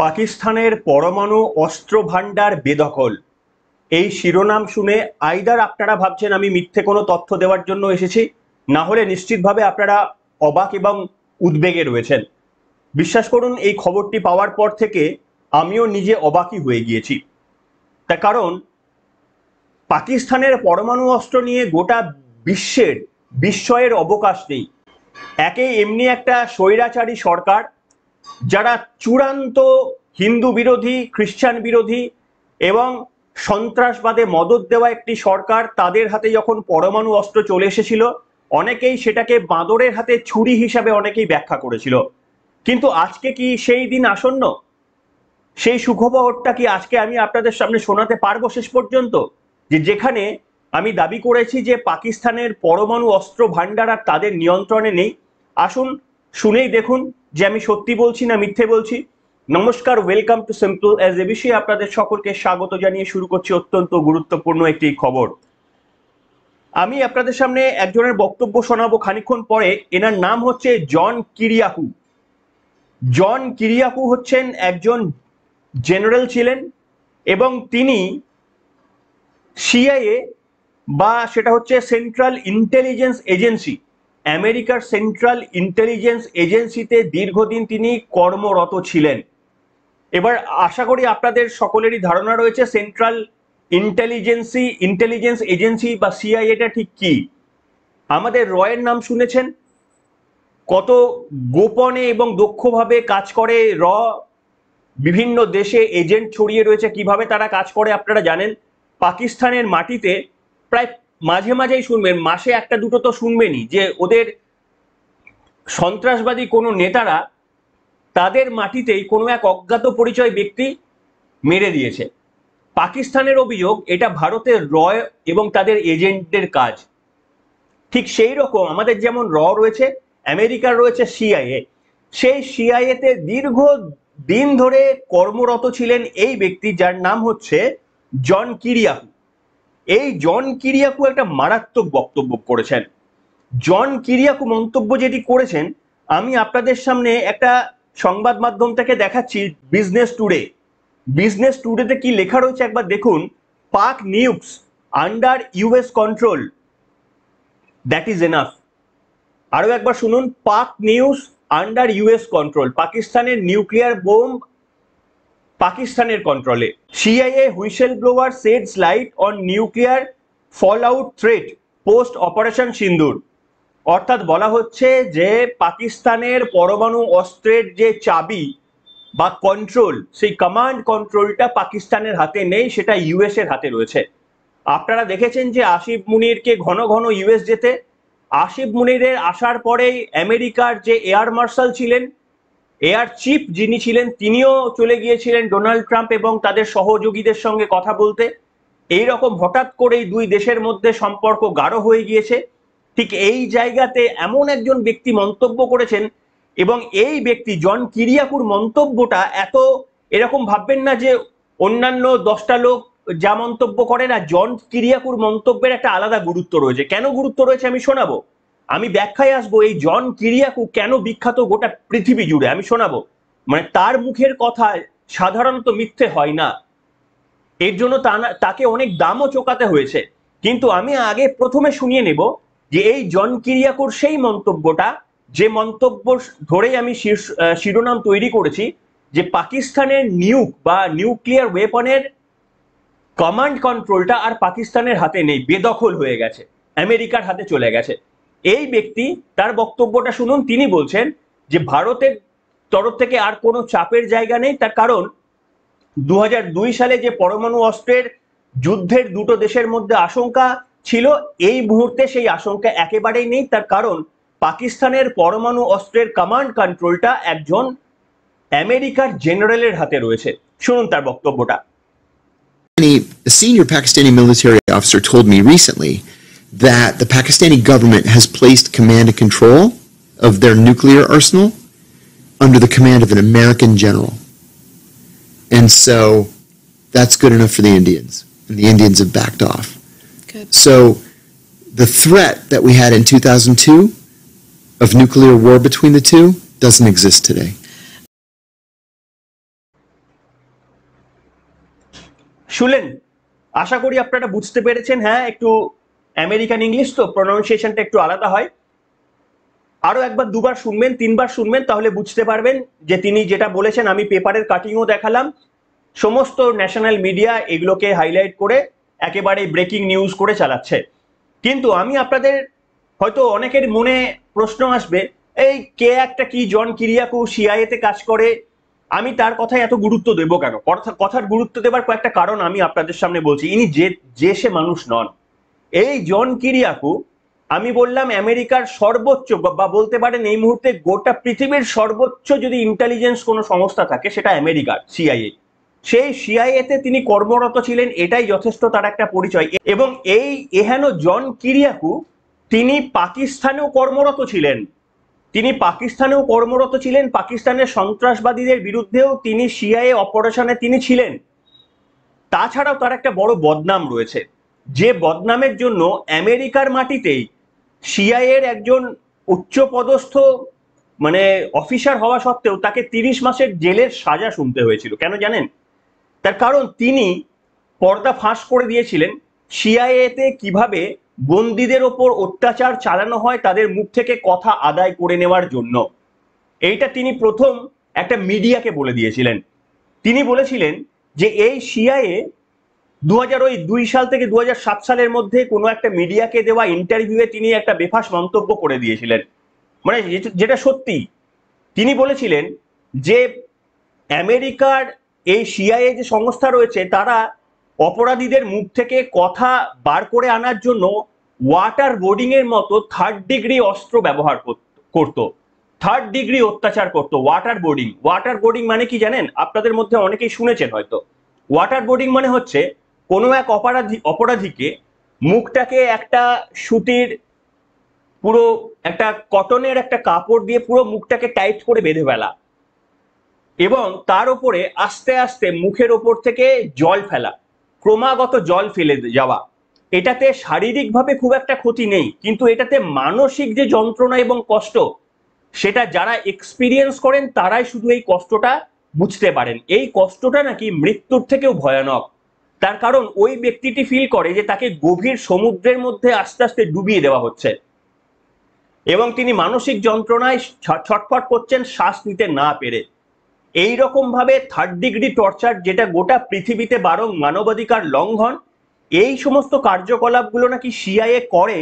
পাকিস্তানের পরমাণু অস্ত্র ভান্ডার বেদখল। এই শিরোনাম শুনে আইদার আপনারা ভাবছেন আমি মিথ্যে কোনো তথ্য দেওয়ার জন্য এসেছি, না হলে নিশ্চিতভাবে আপনারা অবাক এবং উদ্বেগে রয়েছেন। বিশ্বাস করুন, এই খবরটি পাওয়ার পর থেকে আমিও নিজে অবাকই হয়ে গিয়েছি। তার কারণ পাকিস্তানের পরমাণু অস্ত্র নিয়ে গোটা বিশ্বের বিস্ময়ের অবকাশ নেই। একে এমনি একটা স্বৈরাচারী সরকার, যারা চূড়ান্ত হিন্দু বিরোধী, খ্রিস্টান বিরোধী এবং সন্ত্রাসবাদে মদদ দেওয়া একটি সরকার, তাদের হাতে যখন পরমাণু অস্ত্র চলে এসেছিল, অনেকেই সেটাকে বাঁদরের হাতে ছুরি হিসাবে অনেকেই ব্যাখ্যা করেছিল। কিন্তু আজকে কি সেই দিন আসন্ন? সেই সুখবরটা কি আজকে আমি আপনাদের সামনে শোনাতে পারবো শেষ পর্যন্ত? যেখানে আমি দাবি করেছি যে পাকিস্তানের পরমাণু অস্ত্র ভান্ডার আর তাদের নিয়ন্ত্রণে নেই। আসুন শুনেই দেখুন যে আমি সত্যি বলছি না মিথ্যে বলছি। নমস্কার, welcome to simple as a বিষয়ে আপনাদের সকলকে স্বাগত জানিয়ে শুরু করছি অত্যন্ত গুরুত্বপূর্ণ একটি খবর। আমি আপনাদের সামনে একজনের বক্তব্য শোনাবো খানিকক্ষণ পরে। এনার নাম হচ্ছে জন কিরিয়াকু। জন কিরিয়াকু হচ্ছেন একজন জেনারেল ছিলেন এবং তিনি সিআইএ বা সেটা হচ্ছে সেন্ট্রাল ইন্টেলিজেন্স এজেন্সি, আমেরিকার সেন্ট্রাল ইন্টেলিজেন্স এজেন্সিতে দীর্ঘদিন তিনি কর্মরত ছিলেন। এবার আশা করি আপনাদের সকলেরই ধারণা রয়েছে সেন্ট্রাল ইন্টেলিজেন্স এজেন্সি বা সিআইএটা ঠিক কি। আমাদের রয়ের নাম শুনেছেন, কত গোপনে এবং দক্ষভাবে কাজ করে র। বিভিন্ন দেশে এজেন্ট ছড়িয়ে রয়েছে, কিভাবে তারা কাজ করে আপনারা জানেন। পাকিস্তানের মাটিতে প্রায় মাঝে মাঝেই শুনবেন, মাসে একটা দুটো তো শুনবেনই, যে ওদের সন্ত্রাসবাদী কোনো নেতারা তাদের মাটিতেই কোনো এক অজ্ঞাত পরিচয় ব্যক্তি মেরে দিয়েছে। পাকিস্তানের অভিযোগ এটা ভারতের র এবং তাদের এজেন্টদের কাজ। ঠিক সেই রকম আমাদের যেমন র রয়েছে, আমেরিকার রয়েছে সিআইএ। সেই সিআইএতে দীর্ঘ দিন ধরে কর্মরত ছিলেন এই ব্যক্তি, যার নাম হচ্ছে জন কিরিয়াকু। এই জন কিরিয়াকু একটা মারাত্মক বক্তব্য করেছেন। জন কিরিয়াকু মন্তব্য যেটি করেছেন, আমি আপনাদের সামনে একটা সংবাদ মাধ্যম থেকে দেখাচ্ছি, বিজনেস টুডে। বিজনেস টুডেতে কি লেখা রয়েছে একবার দেখুন। Pak nukes under US control, that is enough. আরো একবার শুনুন, Pak news under US control, পাকিস্তানের নিউক্লিয়ার বোম পাকিস্তানের কন্ট্রোলে। CIA whistleblower sheds light on nuclear fallout threat post operation Sindoor. অর্থাৎ বলা হচ্ছে যে পাকিস্তানের পরমাণু অস্ত্রের যে চাবি বা কন্ট্রোল, সেই কমান্ড কন্ট্রোলটা পাকিস্তানের হাতে নেই, সেটা ইউএস এর হাতে রয়েছে। আপনারা দেখেছেন যে আসিফ মুনিরকে ঘন ঘন ইউএস যেতে। আসিফ মুনিরের আসার পরেই আমেরিকার যে এয়ার মার্শাল ছিলেন, এয়ার চিফ যিনি ছিলেন, তিনিও চলে গিয়েছিলেন ডোনাল্ড ট্রাম্প এবং তাদের সহযোগীদের সঙ্গে কথা বলতে। এই রকম হঠাৎ করেই দুই দেশের মধ্যে সম্পর্ক গাঢ় হয়ে গিয়েছে। ঠিক এই জায়গাতে এমন একজন ব্যক্তি মন্তব্য করেছেন, এবং এই ব্যক্তি জন কিরিয়াকুর মন্তব্যটা এত, এরকম ভাববেন না যে অন্যান্য 10টা লোক যা মন্তব্য করে না, জন কিরিয়াকুর মন্তব্যের একটা আলাদা গুরুত্ব রয়েছে। কেন গুরুত্ব রয়েছে আমি শোনাবো, আমি ব্যাখ্যায় আসবো। এই জন কিরিয়াকু কেন বিখ্যাত গোটা পৃথিবী জুড়ে আমি শোনাবো। মানে তার মুখের কথা সাধারণত মিথ্যে হয় না, এর জন্য তাকে অনেক দামও চোকাতে হয়েছে। কিন্তু আমি আগে প্রথমে শুনিয়ে নেব যে এই জন কিরিয়াকুর সেই মন্তব্যটা, যে মন্তব্য ধরেই আমি শিরোনাম তৈরি করেছি, যে পাকিস্তানের নিউক বা নিউক্লিয়ার ওয়েপনের কমান্ড কন্ট্রোলটা আর পাকিস্তানের হাতে নেই, বেদখল হয়ে গেছে, আমেরিকার হাতে চলে গেছে। এই ব্যক্তি তার বক্তব্যটা শুনুন। তিনি বলছেন যে ভারতের তরফ থেকে আর কোনো চাপের জায়গা নেই, তার কারণ 2002 সালে যে পরমাণু অস্ত্রের যুদ্ধের দুটো দেশের মধ্যে আশঙ্কা ছিল, এই মুহূর্তে সেই আশঙ্কা একেবারেই নেই। তার কারণ পাকিস্তানের পরমাণু অস্ত্রের কমান্ড কন্ট্রোলটা একজন আমেরিকার জেনারেলের হাতে রয়েছে। শুনুন তার বক্তব্যটা। A senior Pakistani military officer told me recently that the Pakistani government has placed command and control of their nuclear arsenal under the command of an American general. And so that's good enough for the Indians, and the Indians have backed off. Good. So the threat that we had in 2002 of nuclear war between the two doesn't exist today. শুনলেন, আশা করি আপনারা বুঝতে পেরেছেন। হ্যাঁ, একটু American English তো প্রনাউন্সিয়েশনটা একটু আলাদা হয়। আরো একবার দুবার শুনবেন, তিনবার শুনবেন, তাহলে বুঝতে পারবেন যে তিনি যেটা বলেছেন। আমি পেপারের কাটিংও দেখালাম, সমস্ত ন্যাশনাল মিডিয়া এগুলোকে হাইলাইট করে একেবারে ব্রেকিং নিউজ করে চালাচ্ছে। কিন্তু আমি আপনাদের হয়তো অনেকের মনে প্রশ্ন আসবে, এই কে একটা কি জন কিরিয়াকু সিআইএ তে কাজ করে, আমি তার কথায় এত গুরুত্ব দেবো কেন? কথার গুরুত্ব দেবার কয়েকটা কারণ আমি আপনাদের সামনে বলছি। ইনি যে সে মানুষ নন। এই জন কিরিয়াকু, আমি বললাম আমেরিকার সর্বোচ্চ বা বলতে পারেন এই মুহূর্তে গোটা পৃথিবীর সর্বোচ্চ যদি ইন্টেলিজেন্স কোনো সংস্থা থাকে সেটা আমেরিকার সিআইএ। সেই সিআইএ তে তিনি কর্মরত ছিলেন, এটাই যথেষ্ট তার একটা পরিচয়। এবং এই এহেন জন কিরিয়াকু তিনি পাকিস্তানেও কর্মরত ছিলেন। পাকিস্তানের সন্ত্রাসবাদীদের বিরুদ্ধেও তিনি সিআইএ অপারেশনে তিনি ছিলেন। তাছাড়াও তার একটা বড় বদনাম রয়েছে, যে বদনামের জন্য আমেরিকার মাটিতেই সিআইএ এর একজন উচ্চপদস্থ মানে অফিসার হওয়া সত্ত্বেও তাকে 30 মাসের জেলের সাজা শুনতে হয়েছিল। কেন জানেন? তার কারণ তিনি পর্দা ফাঁস করে দিয়েছিলেন সিআইএ তে কিভাবে বন্দীদের ওপর অত্যাচার চালানো হয় তাদের মুখ থেকে কথা আদায় করে নেওয়ার জন্য। এইটা তিনি প্রথম একটা মিডিয়াকে বলে দিয়েছিলেন। তিনি বলেছিলেন যে এই সিআইএ 2002 সাল থেকে 2007 সালের মধ্যে কোনো একটা মিডিয়াকে দেওয়া ইন্টারভিউয়ে তিনি একটা বেফাঁস মন্তব্য করে দিয়েছিলেন, মানে যেটা সত্যি। তিনি বলেছিলেন যে আমেরিকার এই সিআইএ যে সংস্থা রয়েছে তারা অপরাধীদের মুখ থেকে কথা বার করে আনার জন্য ওয়াটার বোর্ডিং এর মতো 3rd ডিগ্রি অস্ত্র ব্যবহার করত, 3rd ডিগ্রি অত্যাচার করত। ওয়াটার বোর্ডিং মানে কি জানেন? আপনাদের মধ্যে অনেকেই শুনেছেন হয়তো। ওয়াটার বোর্ডিং মানে হচ্ছে কোনো এক অপরাধীকে মুখটাকে একটা সুতির পুরো একটা কটনের একটা কাপড় দিয়ে পুরো মুখটাকে টাইট করে বেঁধে ফেলা এবং তার উপরে আস্তে আস্তে মুখের ওপর থেকে জল ফেলা, ক্রমাগত জল ফেলে যাওয়া। এটাতে শারীরিকভাবে খুব একটা ক্ষতি নেই, কিন্তু এটাতে মানসিক যে যন্ত্রণা এবং কষ্ট, সেটা যারা এক্সপিরিয়েন্স করেন তারাই শুধু এই কষ্টটা বুঝতে পারেন। এই কষ্টটা নাকি মৃত্যুর থেকেও ভয়ানক। তার কারণ ওই ব্যক্তিটি ফিল করে যে তাকে গভীর সমুদ্রের মধ্যে আস্তে আস্তে ডুবিয়ে দেওয়া হচ্ছে এবং তিনি মানসিক যন্ত্রণায় ছটফট করছেন শ্বাস নিতে না পেরে। এই রকম ভাবে 3rd ডিগ্রি টর্চার, যেটা গোটা পৃথিবীতে বরং মানবাধিকার লঙ্ঘন, এই সমস্ত কার্যকলাপগুলো নাকি সিআইএ করে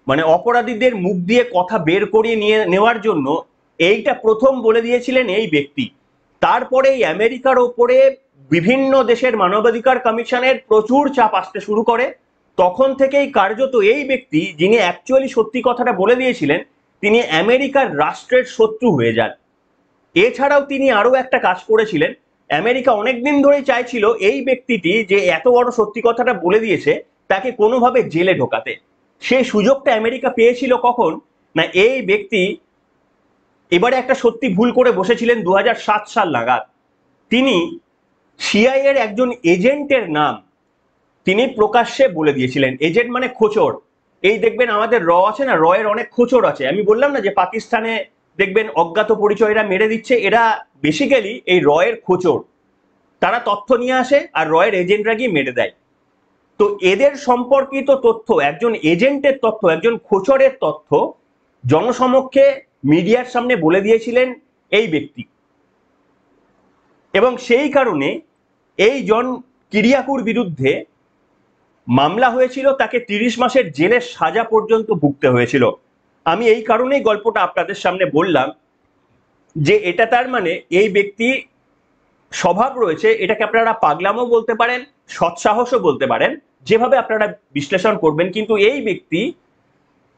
মানে অপরাধীদের মুখ দিয়ে কথা বের করিয়ে নেওয়ার জন্য। এইটা প্রথম বলে দিয়েছিলেন এই ব্যক্তি। তারপরে এই আমেরিকার ওপরে বিভিন্ন দেশের মানবাধিকার কমিশনের প্রচুর চাপ আসতে শুরু করে। তখন থেকেই কার্যত এই ব্যক্তি, যিনি অ্যাকচুয়ালি সত্যি কথাটা বলে দিয়েছিলেন, তিনি আমেরিকার রাষ্ট্রের শত্রু হয়ে যান। এছাড়াও তিনি আরো একটা কাজ করেছিলেন। আমেরিকা অনেকদিন ধরেই চাইছিল এই ব্যক্তিটি যে এত বড় সত্যি কথাটা বলে দিয়েছে তাকে কোনোভাবে জেলে ঢোকাতে। সেই সুযোগটা আমেরিকা পেয়েছিল কখন না, এই ব্যক্তি এবারে একটা সত্যি ভুল করে বসেছিলেন 2007 সাল নাগাদ। তিনি সিআইএ এর একজন এজেন্টের নাম তিনি প্রকাশ্যে বলে দিয়েছিলেন। এজেন্ট মানে খোঁচর। এই দেখবেন আমাদের র আছে না, র এর অনেক খোঁচর আছে। আমি বললাম না যে পাকিস্তানে দেখবেন অজ্ঞাত পরিচয়রা মেরে দিচ্ছে, এরা বেসিক্যালি এই র এর খোঁচর। তারা তথ্য নিয়ে আসে আর র এর এজেন্টরা গিয়ে মেরে দেয়। তো এদের সম্পর্কিত তথ্য, একজন এজেন্টের তথ্য, একজন খোঁচরের তথ্য জনসমক্ষে মিডিয়ার সামনে বলে দিয়েছিলেন এই ব্যক্তি। এবং সেই কারণে এই জন কিরিয়াকুর বিরুদ্ধে মামলা হয়েছিল, তাকে 30 মাসের জেলের সাজা পর্যন্ত ভুগতে হয়েছিল। আমি এই কারণেই গল্পটা আপনাদের সামনে বললাম যে এটা তার মানে এই ব্যক্তি স্বভাব রয়েছে, এটাকে আপনারা পাগলামও বলতে পারেন, সৎসাহসও বলতে পারেন, যেভাবে আপনারা বিশ্লেষণ করবেন। কিন্তু এই ব্যক্তি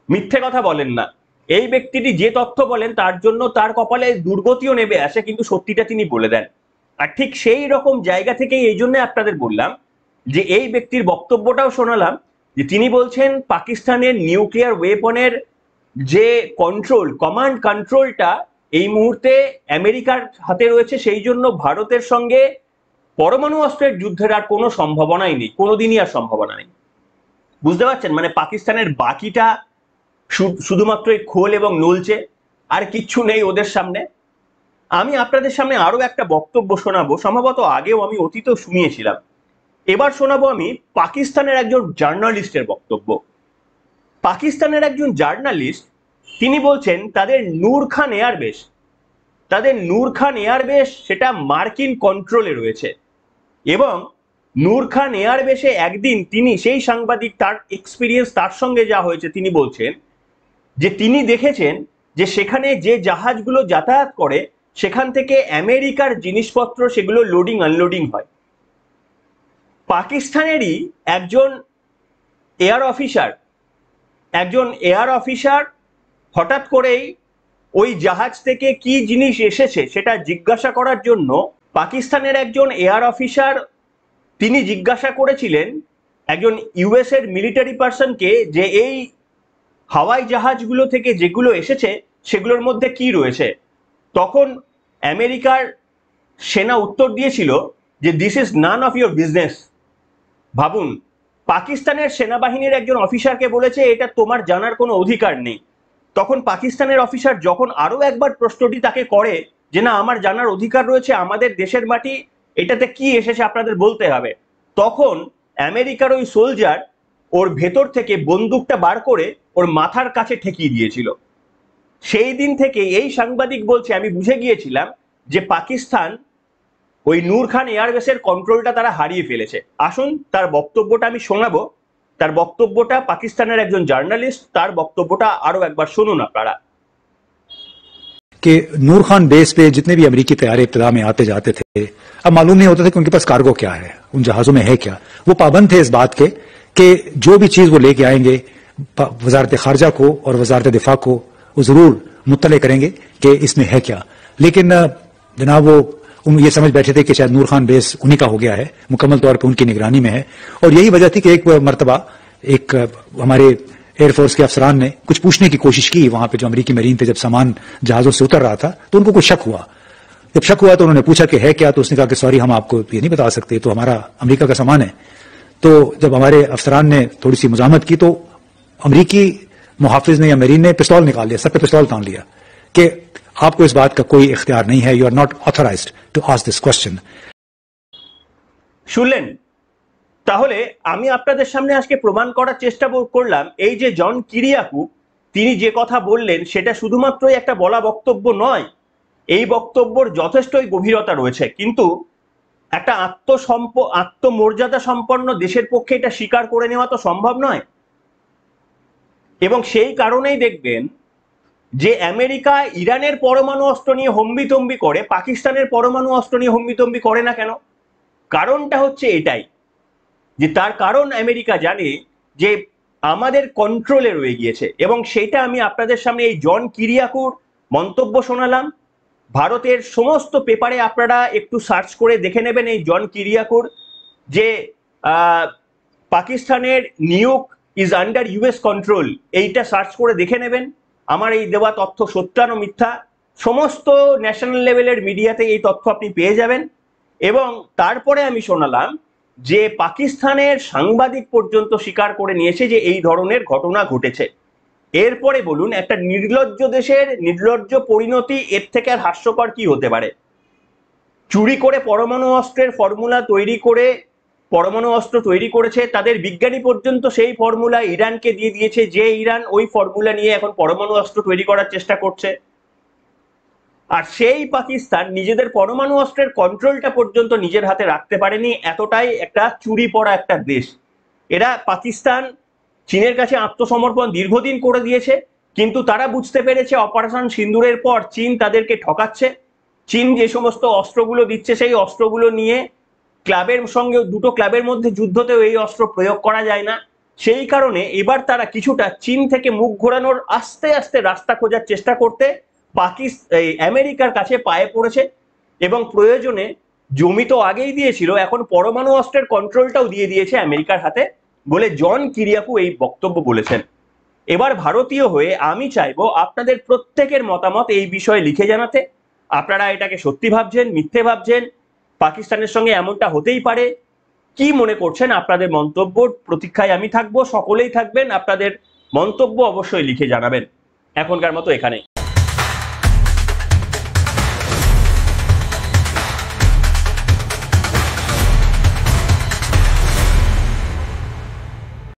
মিথ্যে কথা বলেন না। এই ব্যক্তিটি যে তথ্য বলেন তার জন্য তার কপালে দুর্গতিও নেমে আসে, কিন্তু সত্যিটা তিনি বলে দেন। আর ঠিক সেই রকম জায়গা থেকেই এই জন্য আপনাদের বললাম যে এই ব্যক্তির বক্তব্যটাও শোনালাম, যে তিনি বলছেন পাকিস্তানের নিউক্লিয়ার ওয়েপনের যে কমান্ড কন্ট্রোলটা এই মুহূর্তে আমেরিকার হাতে রয়েছে, সেই জন্য ভারতের সঙ্গে পরমাণু অস্ত্রের যুদ্ধের আর কোনো সম্ভাবনাই নেই, কোনোদিনই আর সম্ভাবনা নেই। বুঝতে পারছেন? মানে পাকিস্তানের বাকিটা শুধুমাত্র খোল এবং নলছে, আর কিচ্ছু নেই ওদের সামনে। আমি আপনাদের সামনে আরো একটা বক্তব্য শোনাবো, সম্ভবত আগেও আমি অতীতেও শুনিয়েছিলাম। এবার শোনাবো আমি পাকিস্তানের একজন জার্নালিস্টের বক্তব্য। পাকিস্তানের একজন জার্নালিস্ট তিনি বলছেন তাদের নূর খান এয়ারবেস সেটা মার্কিন কন্ট্রোলে রয়েছে এবং নূর খান এয়ারবেসে একদিন তিনি সেই সাংবাদিক তার এক্সপিরিয়েন্স তার সঙ্গে যা হয়েছে তিনি বলছেন যে তিনি দেখেছেন যে সেখানে যে জাহাজগুলো যাতায়াত করে সেখান থেকে আমেরিকার জিনিসপত্র সেগুলো লোডিং আনলোডিং হয়। পাকিস্তানেরই একজন এয়ার অফিসার হঠাৎ করেই ওই জাহাজ থেকে কি জিনিস এসেছে সেটা জিজ্ঞাসা করার জন্য পাকিস্তানের একজন এয়ার অফিসার তিনি জিজ্ঞাসা করেছিলেন একজন ইউএস এর মিলিটারি পার্সনকে যে এই হাওয়াই জাহাজগুলো থেকে যেগুলো এসেছে সেগুলোর মধ্যে কি রয়েছে। তখন আমেরিকার সেনা উত্তর দিয়েছিল যে this is none of your business. ভাবুন, পাকিস্তানের সেনাবাহিনীর একজন অফিসারকে বলেছে এটা তোমার জানার কোনো অধিকার নেই। তখন পাকিস্তানের অফিসার যখন আরো একবার প্রশ্নটি তাকে করে যে না আমার জানার অধিকার রয়েছে, আমাদের দেশের মাটি, এটাতে কি এসেছে আপনাদের বলতে হবে, তখন আমেরিকার ওই সোলজার ওর ভেতর থেকে বন্দুকটা বার করে ওর মাথার কাছে ঠেকিয়ে দিয়েছিল। সেই দিন থেকে এই সাংবাদিক বলছে আমি বুঝে গিয়েছিলাম যে পাকিস্তান ওই নূর খান এয়ারবেসের কন্ট্রোলটা তারা হারিয়ে ফেলেছে। আসুন তার বক্তব্যটা আমি শোনাবো। তার বক্তব্যটা পাকিস্তানের একজন জার্নালিস্ট, তার বক্তব্যটা আরো একবার শুনুন আপনারা। कि नूर खान बेस पे जितने भी अमेरिकी तैयारे इब्तदा में आते जाते थे, अब मालूम नहीं होता था कि उनके पास कार्गो क्या है, उन जहाजों में है क्या। वो पाबंद थे इस बात के कि जो भी चीज वो लेके आएंगे वजारत खारजा को और वजारत दिफा को वो जरूर मुत्तले करेंगे कि इसमें है क्या। लेकिन जनाब वो ये समझ बैठे थे कि शायद नूर खान बेस उन्हीं का हो गया है, मुकम्मल तौर पर उनकी निगरानी में है। और यही वजह थी कि एक मरतबा एक हमारे एयरफोर्स के अफसरान ने कुछ पूछने की कोशिश की वहां पे जो अमेरिकी मरीन थे, जब सामान जहाजों से उतर रहा था तो उनको कुछ शक हुआ। जब शक हुआ तो उन्होंने पूछा कि है क्या, तो उसने कहा कि सॉरी हम आपको ये नहीं बता सकते, तो हमारा अमेरिका का सामान है। तो जब हमारे अफसरान ने थोड़ी सी मुजामत की तो अमेरिकी मुहाफिज ने या मरीन ने पिस्तौल निकाल लिया, सर पे पिस्तौल तान लिया कि आपको इस बात का कोई इख्तियार नहीं है, you are not authorised to ask this question. শুনলেন? তাহলে আমি আপনাদের সামনে আজকে প্রমাণ করার চেষ্টা করলাম এই যে জন কিরিয়াকু তিনি যে কথা বললেন সেটা শুধুমাত্রই একটা বলা বক্তব্য নয়, এই বক্তব্যর যথেষ্টই গভীরতা রয়েছে। কিন্তু একটা আত্মমর্যাদা সম্পন্ন দেশের পক্ষে এটা স্বীকার করে নেওয়া তো সম্ভব নয়। এবং সেই কারণেই দেখবেন যে আমেরিকা ইরানের পরমাণু অস্ত্র নিয়ে হম্বিতম্বি করে, পাকিস্তানের পরমাণু অস্ত্র নিয়ে হম্বিতম্বি করে না কেন? কারণটা হচ্ছে এটাই যে তার কারণ আমেরিকা জানে যে আমাদের কন্ট্রোলে রয়ে গিয়েছে। এবং সেটা আমি আপনাদের সামনে এই জন কিরিয়াকুর মন্তব্য শোনালাম। ভারতের সমস্ত পেপারে আপনারা একটু সার্চ করে দেখে নেবেন এই জন কিরিয়াকুর যে পাকিস্তানের নিউক ইজ আন্ডার ইউএস কন্ট্রোল, এইটা সার্চ করে দেখে নেবেন। আমার এই দেওয়া তথ্য সত্যানো মিথ্যা সমস্ত ন্যাশনাল লেভেলের মিডিয়াতে এই তথ্য আপনি পেয়ে যাবেন। এবং তারপরে আমি শোনালাম যে পাকিস্তানের সাংবাদিক পর্যন্ত স্বীকার করে নিয়েছে যে এই ধরনের ঘটনা ঘটেছে। এরপরে বলুন একটা নির্লজ্জ দেশের নির্লজ্জ পরিণতি এর থেকে আর হাস্যকর কি হতে পারে? চুরি করে পরমাণু অস্ত্রের ফর্মুলা তৈরি করে পরমাণু অস্ত্র তৈরি করেছে, তাদের বিজ্ঞানী পর্যন্ত সেই ফর্মুলা ইরানকে দিয়ে দিয়েছে, যে ইরান ওই ফর্মুলা নিয়ে এখন পরমাণু অস্ত্র তৈরি করার চেষ্টা করছে। আর সেই পাকিস্তান নিজেদের পরমাণু অস্ত্রের কন্ট্রোলটা পর্যন্ত নিজের হাতে রাখতে পারেনি, এতটাই একটা চুরি পড়া একটা দেশ। এরা পাকিস্তান চীনের কাছে আত্মসমর্পণ দীর্ঘদিন করে দিয়েছে, কিন্তু তারা বুঝতে পেরেছে অপারেশন সিন্দুরের পর চীন তাদেরকে ঠকাচ্ছে। চীন যে সমস্ত অস্ত্রগুলো দিচ্ছে সেই অস্ত্রগুলো নিয়ে ক্লাবের সঙ্গে দুটো ক্লাবের মধ্যে যুদ্ধতেও এই অস্ত্র প্রয়োগ করা যায় না। সেই কারণে এবার তারা কিছুটা চীন থেকে মুখ ঘোরানোর আস্তে আস্তে রাস্তা খোঁজার চেষ্টা করতে আমেরিকার কাছে পায়ে পড়েছে। এবং প্রয়োজনে জমি তো আগেই দিয়েছিল, এখন পরমাণু অস্ত্রের কন্ট্রোলটাও দিয়ে দিয়েছে আমেরিকার হাতে বলে জন কিরিয়াকু এই বক্তব্য বলেছেন। এবার ভারতীয় হয়ে আমি চাইবো আপনাদের প্রত্যেকের মতামত এই বিষয়ে লিখে জানাতে। আপনারা এটাকে সত্যি ভাবছেন, মিথ্যে ভাবছেন, পাকিস্তানের সঙ্গে এমনটা হতেই পারে, কি মনে করছেন? আপনাদের মন্তব্য প্রতীক্ষায় আমি থাকবো, সকলেই থাকবেন। আপনাদের মন্তব্য অবশ্যই লিখে জানাবেন। এখনকার মতো এখানে।